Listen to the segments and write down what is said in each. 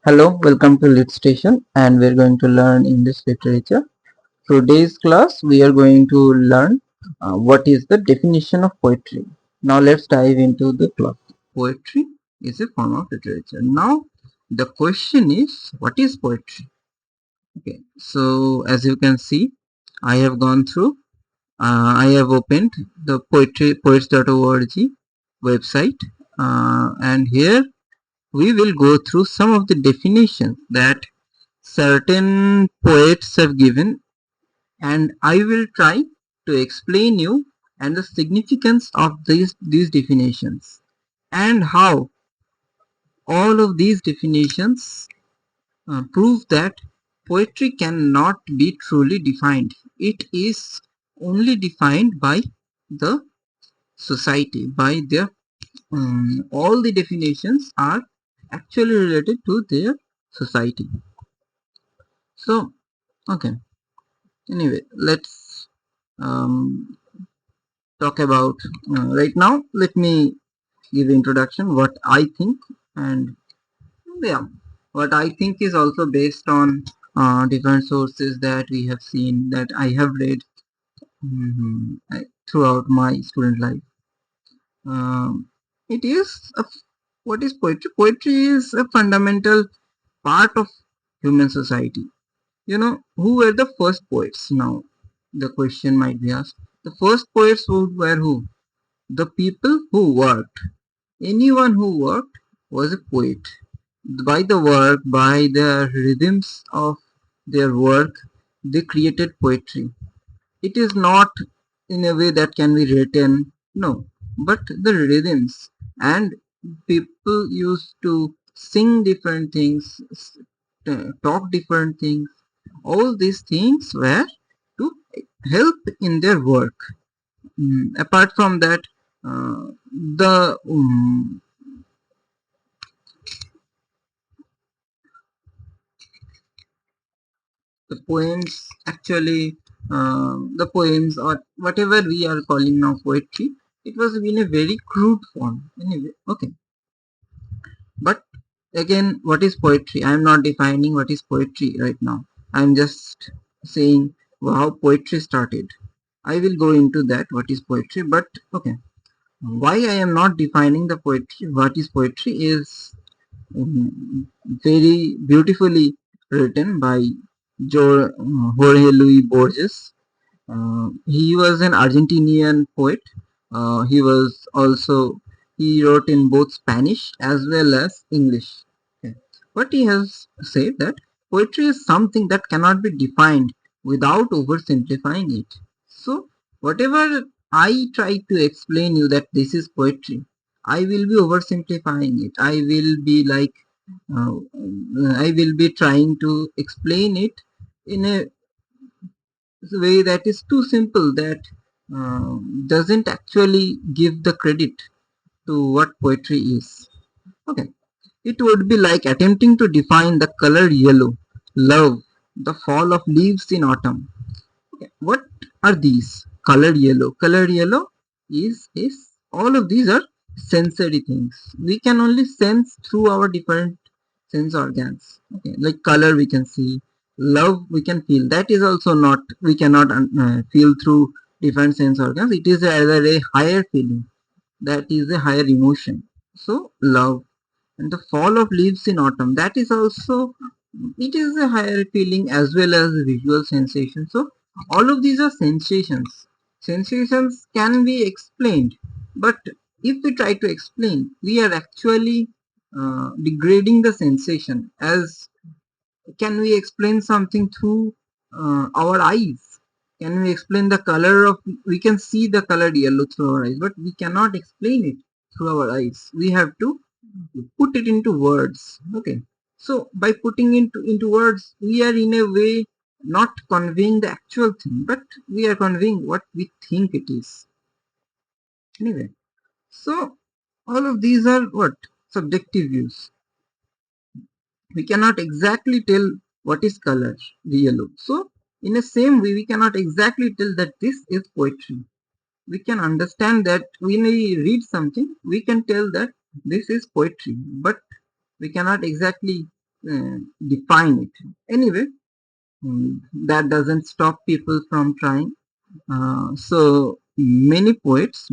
Hello, welcome to Lit Station, and we're going to learn English literature. Today's class, we are going to learn what is the definition of poetry. Now, let's dive into the class. Poetry is a form of literature. Now, the question is, what is poetry? Okay, so as you can see, I have gone through, I have opened the poets.org website, and here we will go through some of the definitions that certain poets have given, and I will try to explain you and the significance of these definitions and how all of these definitions prove that poetry cannot be truly defined. It is only defined by the society, by their all the definitions are actually related to their society. So, okay. Anyway, let's um, talk about right now. Let me give introduction what I think, and yeah, what I think is also based on different sources that we have seen, that I have read throughout my student life. It is what is poetry? Poetry is a fundamental part of human society. You know, who were the first poets? Now, the question might be asked. The first poets were who? The people who worked. Anyone who worked was a poet. By the work, by the rhythms of their work, they created poetry. It is not in a way that can be written, no, but the rhythms, and people used to sing different things, talk different things. All these things were to help in their work. Apart from that, the poems actually, the poems or whatever we are calling now poetry, it was in a very crude form. Anyway, okay. But again, what is poetry? I am not defining what is poetry right now. I am just saying how poetry started. I will go into that, what is poetry. But okay, why I am not defining the poetry, what is poetry is very beautifully written by Jorge Luis Borges. He was an Argentinian poet. He was also, he wrote in both Spanish as well as English. Okay. But he has said that poetry is something that cannot be defined without oversimplifying it. So whatever I try to explain you that this is poetry, I will be oversimplifying it. Uh, I will be trying to explain it in a way that is too simple, that doesn't actually give the credit to what poetry is. Okay, it would be like attempting to define the color yellow, love, the fall of leaves in autumn. Okay, what are these? Colored yellow. Colored yellow is all of these are sensory things. We can only sense through our different sense organs. Okay, like color we can see, love we can feel. That is also not, we cannot feel through different sense organs. It is either a higher feeling, that is a higher emotion. So love. And the fall of leaves in autumn, that is also, it is a higher feeling as well as a visual sensation. So all of these are sensations. Sensations can be explained, but if we try to explain, we are actually degrading the sensation. As can we explain something through our eyes? Can we explain the color of, we can see the color yellow through our eyes, but we cannot explain it through our eyes. We have to put it into words. Okay, so by putting into words, we are in a way not conveying the actual thing, but we are conveying what we think it is. Anyway, so all of these are what? Subjective views. We cannot exactly tell what is color, the yellow. So in the same way, we cannot exactly tell that this is poetry. We can understand that when we read something, we can tell that this is poetry, but we cannot exactly define it. Anyway, that doesn't stop people from trying. So many poets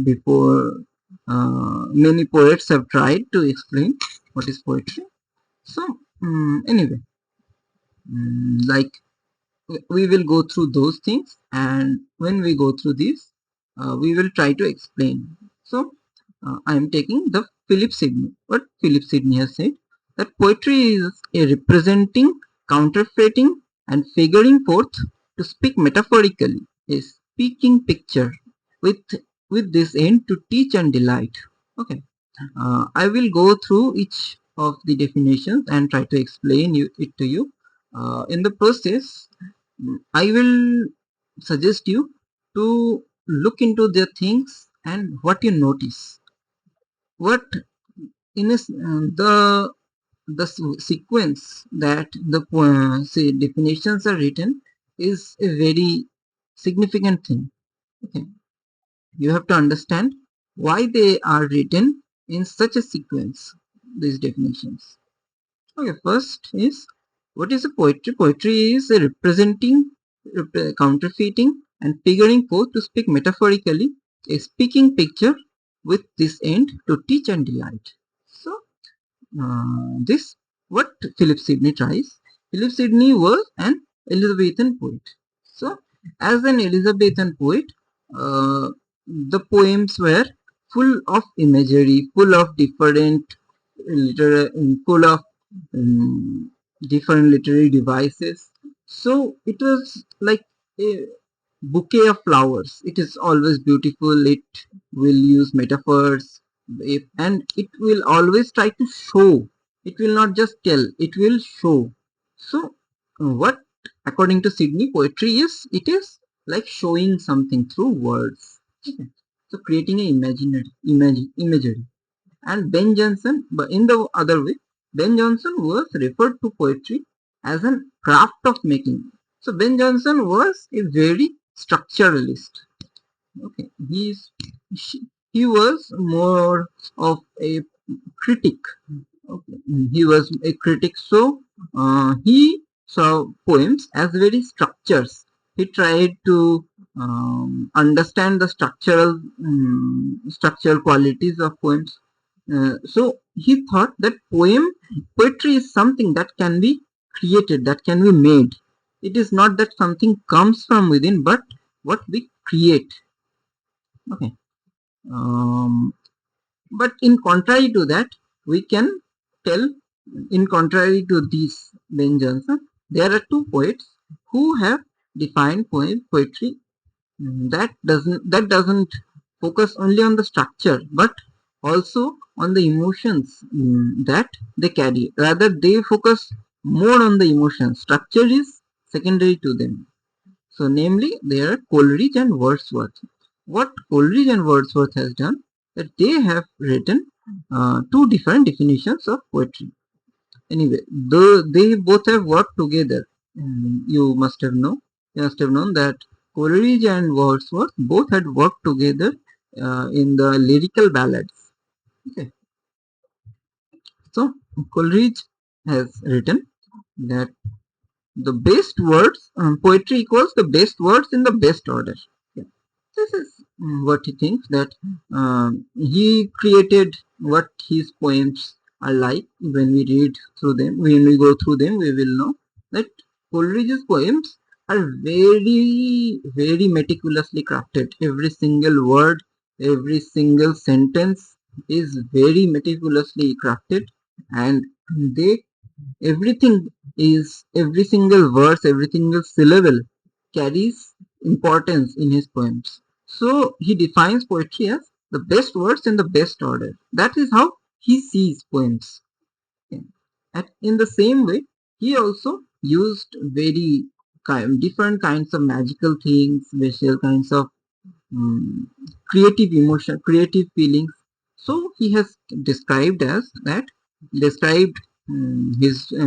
have tried to explain what is poetry. So anyway, like we will go through those things, and when we go through these, we will try to explain. So I am taking the Philip Sidney. What Philip Sidney has said, that poetry is a representing, counterfeiting, and figuring forth, to speak metaphorically, a speaking picture, with this end to teach and delight. Okay. I will go through each of the definitions and try to explain it to you. In the process, I will suggest you to look into the things and what you notice. What in the sequence that the say definitions are written is a very significant thing. Okay, you have to understand why they are written in such a sequence. These definitions. Okay, first is, what is a poetry? Poetry is a representing, counterfeiting, and figuring forth, to speak metaphorically, a speaking picture, with this end to teach and delight. So, this what Philip Sidney tries. Philip Sidney was an Elizabethan poet. So, as an Elizabethan poet, the poems were full of imagery, full of different full of um, different literary devices. So it was like a bouquet of flowers. It is always beautiful. It will use metaphors, and it will always try to show. It will not just tell. It will show. So what, according to Sydney, poetry is? It is like showing something through words. Okay. So creating an imagery. And Ben Jonson, but in the other way, Ben Jonson was referred to poetry as an craft of making. So Ben Jonson was a very structuralist. Okay, he was more of a critic. Okay. He was a critic, so he saw poems as very structures. He tried to understand the structural qualities of poems. So he thought that poetry is something that can be created, that can be made. It is not that something comes from within, but what we create. Okay. Um, but in contrary to that, we can tell, in contrary to these Ben Jonson, there are two poets who have defined poetry, that doesn't focus only on the structure, but also on the emotions that they carry. Rather, they focus more on the emotions. Structure is secondary to them. So, namely, they are Coleridge and Wordsworth. What Coleridge and Wordsworth has done, that they have written two different definitions of poetry. Anyway, though they both have worked together, you must have known that Coleridge and Wordsworth both had worked together in the lyrical ballads. Okay, so Coleridge has written that the best words, poetry equals the best words in the best order. Yeah. This is what he thinks, that he created what his poems are like. When we read through them, when we go through them, we will know that Coleridge's poems are very, very meticulously crafted. Every single word, every single sentence is very meticulously crafted, and they everything every single verse, every single syllable carries importance in his poems. So he defines poetry as the best words in the best order. That is how he sees poems. Okay. And in the same way, he also used very different kinds of magical things, special kinds of mm, creative emotion, creative feelings. So he has described his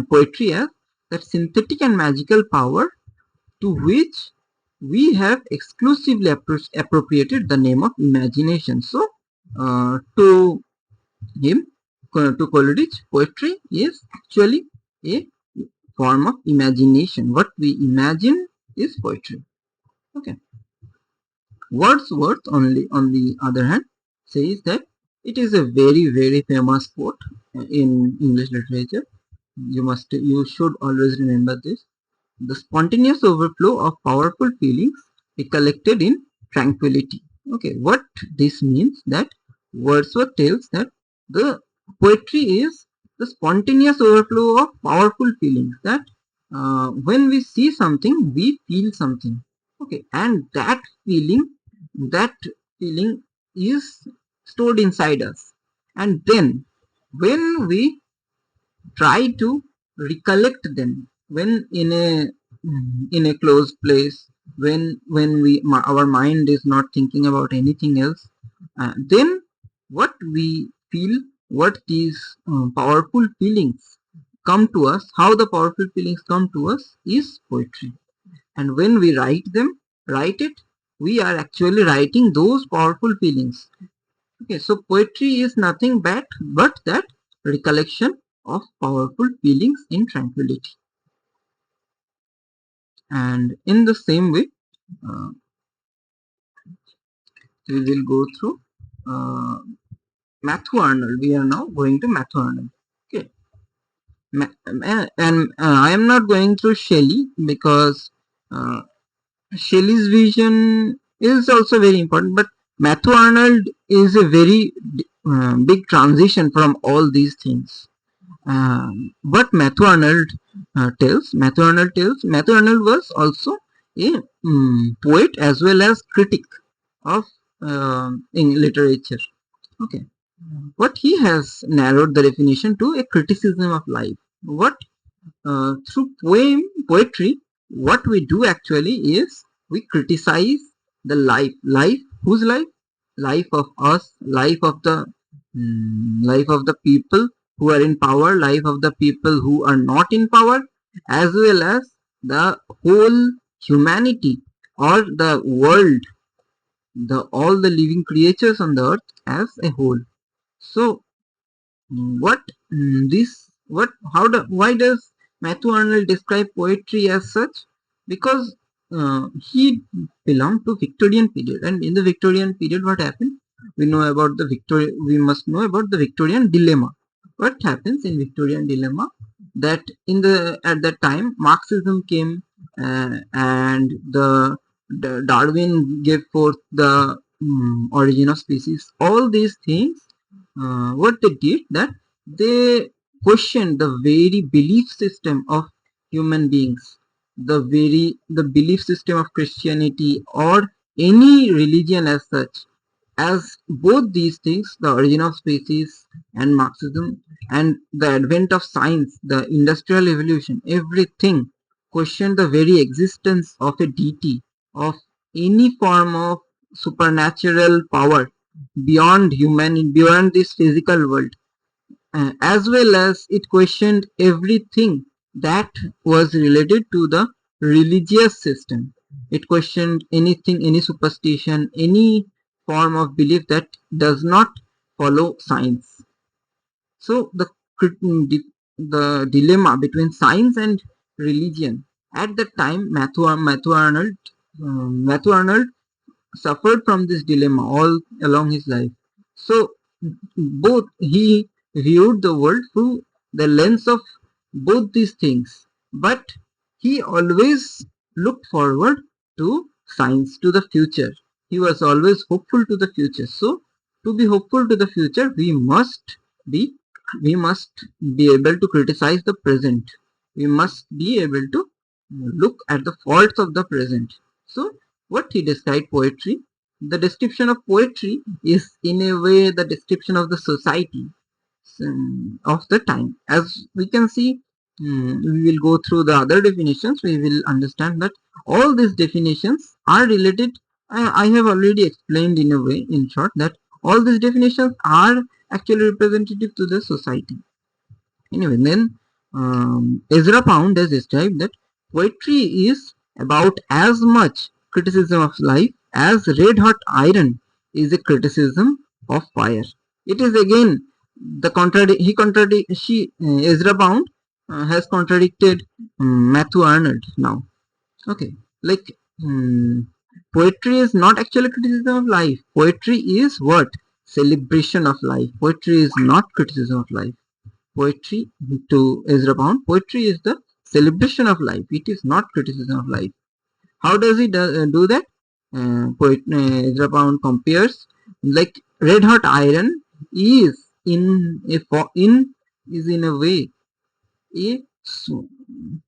poetry as that synthetic and magical power, to which we have exclusively appropriated the name of imagination. So, to him, to Coleridge, poetry is actually a form of imagination. What we imagine is poetry. Okay. Wordsworth, only on the other hand, says that it is a very famous quote in English literature. You should always remember this. The spontaneous overflow of powerful feelings recollected in tranquility. Okay, what this means that Wordsworth tells that the poetry is the spontaneous overflow of powerful feelings. That when we see something, we feel something. Okay, and that feeling is stored inside us. And then when we try to recollect them, when in a closed place, when our mind is not thinking about anything else, then what we feel, what these powerful feelings come to us, how the powerful feelings come to us is poetry. And when we write it, we are actually writing those powerful feelings. Okay, so poetry is nothing but that recollection of powerful feelings in tranquility. And in the same way, uh, we will go through uh, Matthew Arnold. We are now going to Matthew Arnold. Okay, and I am not going through Shelley because uh, Shelley's vision is also very important, but Matthew Arnold is a very big transition from all these things. What Matthew Arnold was also a poet as well as critic of in literature. Okay, what he has narrowed the definition to a criticism of life. What through poetry, what we do actually is we criticize the life. Whose life? Life of us, life of the people who are in power, life of the people who are not in power, as well as the whole humanity or the world, the all the living creatures on the earth as a whole. So what this what how do why does Matthew Arnold describe poetry as such? Because he belonged to Victorian period, and in the Victorian period, what happened? We must know about the Victorian dilemma. What happens in Victorian dilemma? That in the at that time Marxism came, and the Darwin gave forth the origin of species. All these things, what they did, that they questioned the very belief system of human beings, the belief system of Christianity or any religion as such, as both these things, the origin of species and Marxism, and the advent of science, the industrial evolution, everything questioned the very existence of a deity, of any form of supernatural power beyond human, beyond this physical world. As well as it questioned everything that was related to the religious system. It questioned anything, any superstition, any form of belief that does not follow science. So the dilemma between science and religion at that time, Matthew Arnold suffered from this dilemma all along his life. So both he viewed the world through the lens of both these things, but he always looked forward to science, to the future. He was always hopeful to the future. So to be hopeful to the future, be we must be able to criticize the present. We must be able to look at the faults of the present. So what he described poetry, the description of poetry is in a way the description of the society, of the time. As we can see, we will go through the other definitions. We will understand that all these definitions are related. I have already explained in a way, in short, that all these definitions are actually representative to the society. Anyway, then Ezra Pound has described that poetry is about as much criticism of life as red hot iron is a criticism of fire. It is again the contradict. Ezra Pound has contradicted Matthew Arnold now. Okay, like um, poetry is not actually criticism of life. Poetry is what? Celebration of life. Poetry is not criticism of life. Poetry, to Ezra Pound, poetry is the celebration of life. It is not criticism of life. How does he do that? Ezra Pound compares like red hot iron is in a way a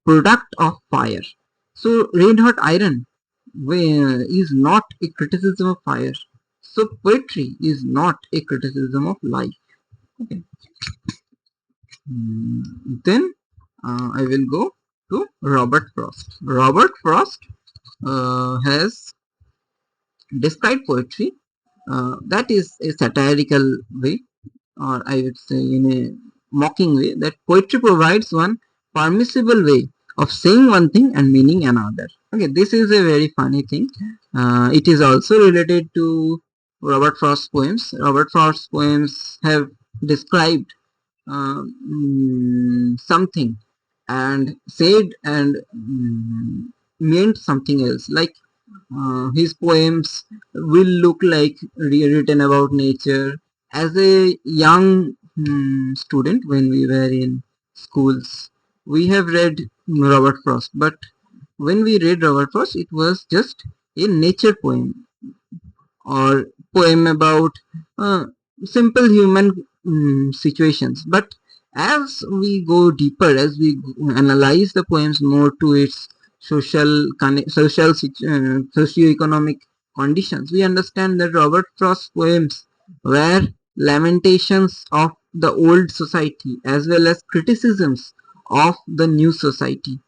product of fire. So red hot iron is not a criticism of fire. So poetry is not a criticism of life. Okay. Then I will go to Robert Frost. Robert Frost has described poetry that is a satirical way, or I would say in a mocking way, that poetry provides one permissible way of saying one thing and meaning another. Okay, this is a very funny thing. It is also related to Robert Frost's poems. Robert Frost's poems have described something and said and meant something else. Like his poems will look like written about nature. As a young student, when we were in schools, we have read Robert Frost, but when we read Robert Frost, it was just a nature poem or poem about uh, simple human situations. But as we go deeper, as we analyze the poems more to its socio-economic conditions, we understand that Robert Frost's poems were lamentations of the old society as well as criticisms of the new society.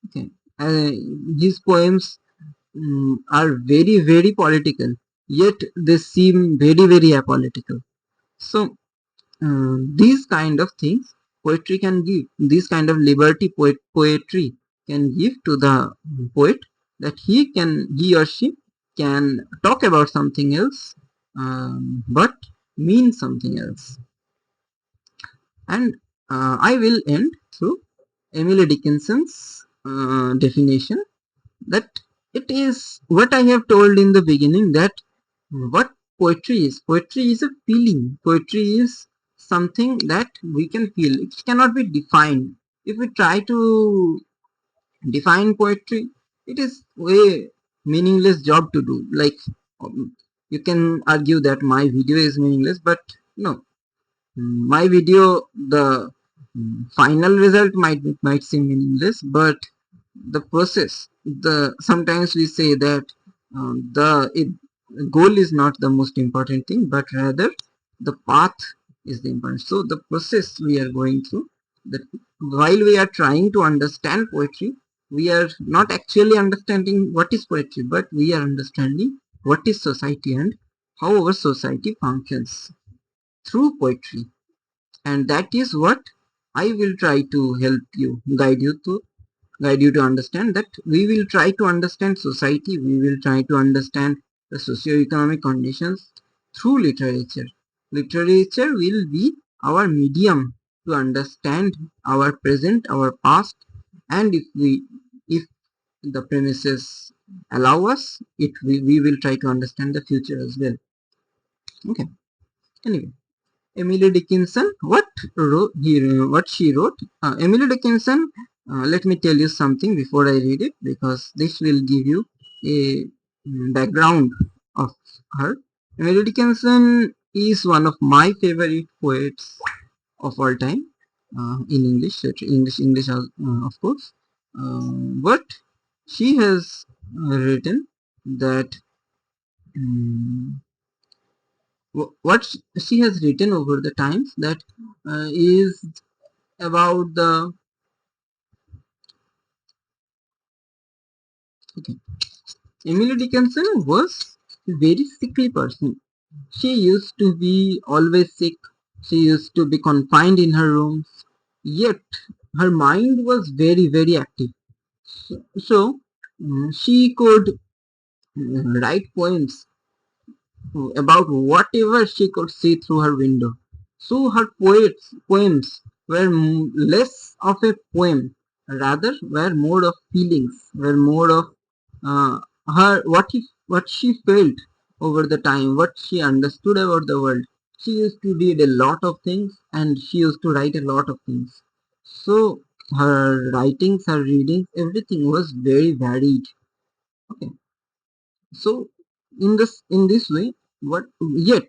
Okay. Uh, his poems are very very political, yet they seem very very apolitical. So these kind of things poetry can give, this kind of liberty poetry can give to the poet, that he or she can talk about something else, but mean something else. And I will end through Emily Dickinson's definition, that it is what I have told in the beginning, that what poetry is. Poetry is a feeling. Poetry is something that we can feel. It cannot be defined. If we try to define poetry, it is way meaningless job to do. Like you can argue that my video is meaningless, but no, my video, the final result might seem meaningless, but the process, the sometimes we say that goal is not the most important thing, but rather the path is the important. So the process we are going through, that while we are trying to understand poetry, we are not actually understanding what is poetry, but we are understanding what is society and how our society functions through poetry. And that is what I will try to help you, guide you to understand, that we will try to understand society, we will try to understand the socio-economic conditions through literature. Literature will be our medium to understand our present, our past, and if the premises allow us, we will try to understand the future as well. Okay, anyway, Emily Dickinson, what she wrote. Emily Dickinson, let me tell you something before I read it, because this will give you a background of her. Emily Dickinson is one of my favorite poets of all time, in English, English, of course. But she has written that what she has written over the times, that is about the okay. Emily Dickinson was a very sickly person. She used to be always sick. She used to be confined in her rooms. Yet her mind was very very active. So she could write poems about whatever she could see through her window. So her poems were less of a poem, rather were more of feelings, were more of uh, her what she felt over the time, what she understood about the world. She used to read a lot of things and she used to write a lot of things. So her writings, her readings, everything was very varied. Okay. So in this way, what yet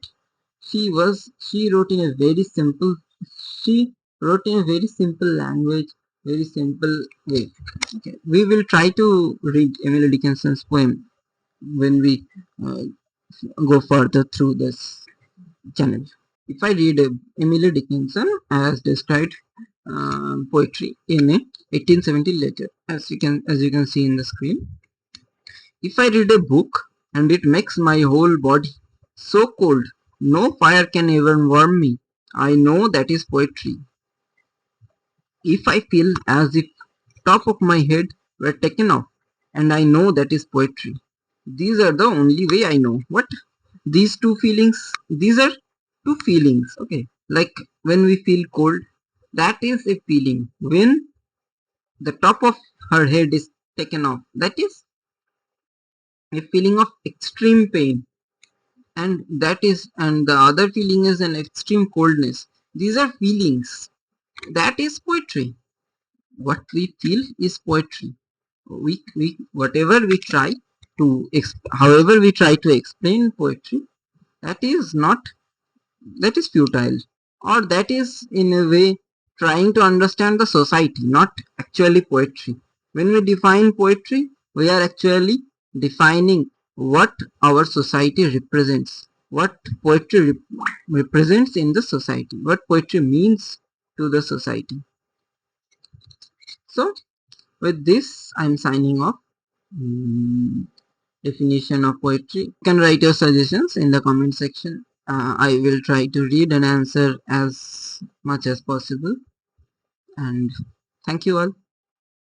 she wrote in a very simple she wrote in a very simple language, very simple way. Okay, we will try to read Emily Dickinson's poem when we uh, go further through this channel. If I read Emily Dickinson as described poetry in a 1870 letter, as you can see in the screen. If I read a book and it makes my whole body so cold, no fire can even warm me, I know that is poetry. If I feel as if top of my head were taken off, and I know that is poetry. These are the only way I know. What? These are two feelings, okay? Like when we feel cold, that is a feeling. When the top of her head is taken off, that is a feeling of extreme pain. And the other feeling is an extreme coldness. These are feelings. That is poetry. What we feel is poetry. We whatever we try to however we try to explain poetry, that is not that is futile, or that is in a way trying to understand the society, not actually poetry. When we define poetry, we are actually defining what our society represents, what poetry represents in the society, what poetry means to the society. So with this I'm signing off. Mm, Definition of poetry. You can write your suggestions in the comment section. I will try to read and answer as much as possible. And thank you all.